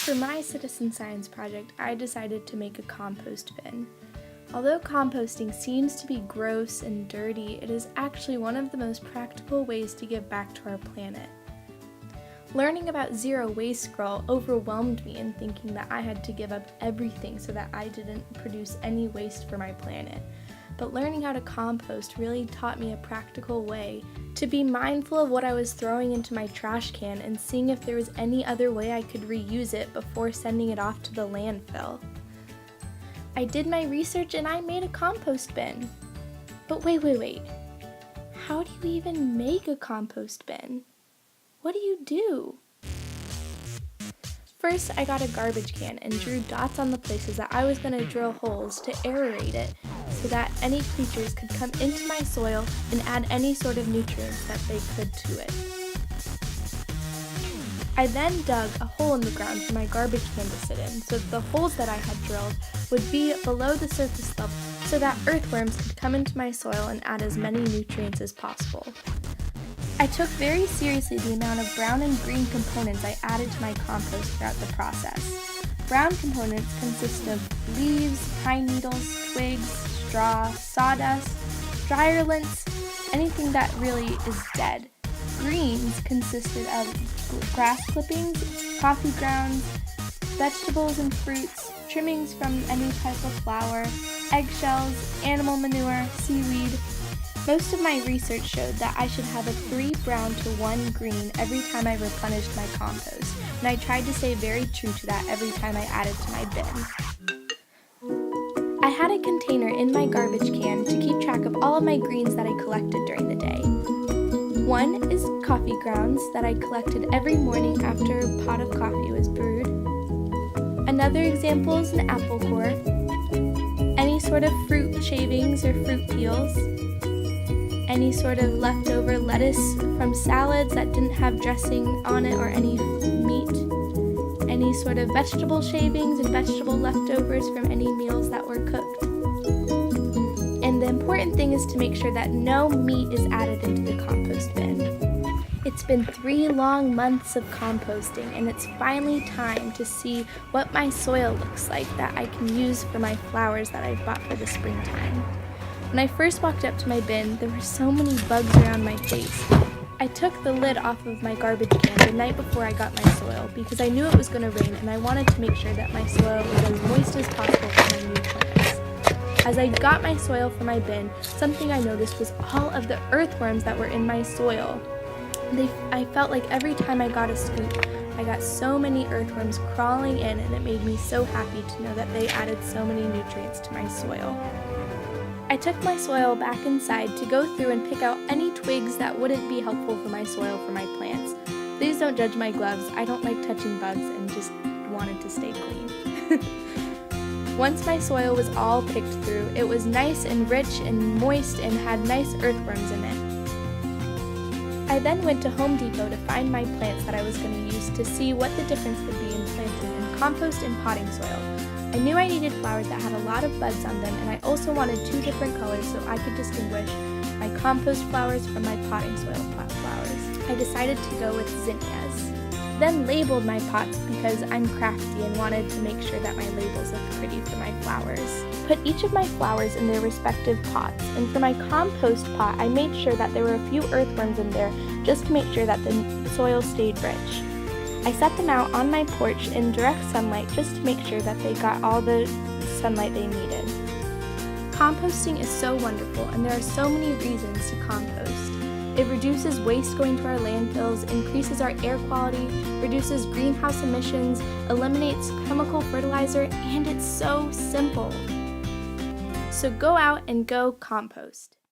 For my citizen science project, I decided to make a compost bin. Although composting seems to be gross and dirty, it is actually one of the most practical ways to give back to our planet. Learning about zero waste scroll overwhelmed me in thinking that I had to give up everything so that I didn't produce any waste for my planet. But learning how to compost really taught me a practical way to be mindful of what I was throwing into my trash can and seeing if there was any other way I could reuse it before sending it off to the landfill. I did my research and I made a compost bin. But wait. How do you even make a compost bin? What do you do? First, I got a garbage can and drew dots on the places that I was going to drill holes to aerate it so that any creatures could come into my soil and add any sort of nutrients that they could to it. I then dug a hole in the ground for my garbage can to sit in so that the holes that I had drilled would be below the surface level so that earthworms could come into my soil and add as many nutrients as possible. I took very seriously the amount of brown and green components I added to my compost throughout the process. Brown components consist of leaves, pine needles, twigs, straw, sawdust, dryer lint, anything that really is dead. Greens consisted of grass clippings, coffee grounds, vegetables and fruits, trimmings from any type of flour, eggshells, animal manure, seaweed. Most of my research showed that I should have a 3 brown to 1 green every time I replenished my compost, and I tried to stay very true to that every time I added to my bin. I had a container in my garbage can to keep track of all of my greens that I collected during the day. One is coffee grounds that I collected every morning after a pot of coffee was brewed. Another example is an apple core, any sort of fruit shavings or fruit peels, any sort of leftover lettuce from salads that didn't have dressing on it or any meat, any sort of vegetable shavings and vegetable leftovers from any meals that were cooked. And the important thing is to make sure that no meat is added into the compost bin. It's been 3 long months of composting, and it's finally time to see what my soil looks like that I can use for my flowers that I've bought for the springtime. When I first walked up to my bin, there were so many bugs around my face. I took the lid off of my garbage can the night before I got my soil because I knew it was going to rain and I wanted to make sure that my soil was as moist as possible for my new plants. As I got my soil for my bin, something I noticed was all of the earthworms that were in my soil. I felt like every time I got a scoop, I got so many earthworms crawling in, and it made me so happy to know that they added so many nutrients to my soil. I took my soil back inside to go through and pick out any twigs that wouldn't be helpful for my soil for my plants. Please don't judge my gloves, I don't like touching bugs and just wanted to stay clean. Once my soil was all picked through, it was nice and rich and moist and had nice earthworms in it. I then went to Home Depot to find my plants that I was going to use to see what the difference would be in planting in compost and potting soil. I knew I needed flowers that had a lot of buds on them, and I also wanted 2 different colors so I could distinguish my compost flowers from my potting soil flowers. I decided to go with zinnias. Then labeled my pots because I'm crafty and wanted to make sure that my labels looked pretty for my flowers. Put each of my flowers in their respective pots, and for my compost pot I made sure that there were a few earthworms in there just to make sure that the soil stayed rich. I set them out on my porch in direct sunlight just to make sure that they got all the sunlight they needed. Composting is so wonderful, and there are so many reasons to compost. It reduces waste going to our landfills, increases our air quality, reduces greenhouse emissions, eliminates chemical fertilizer, and it's so simple. So go out and go compost.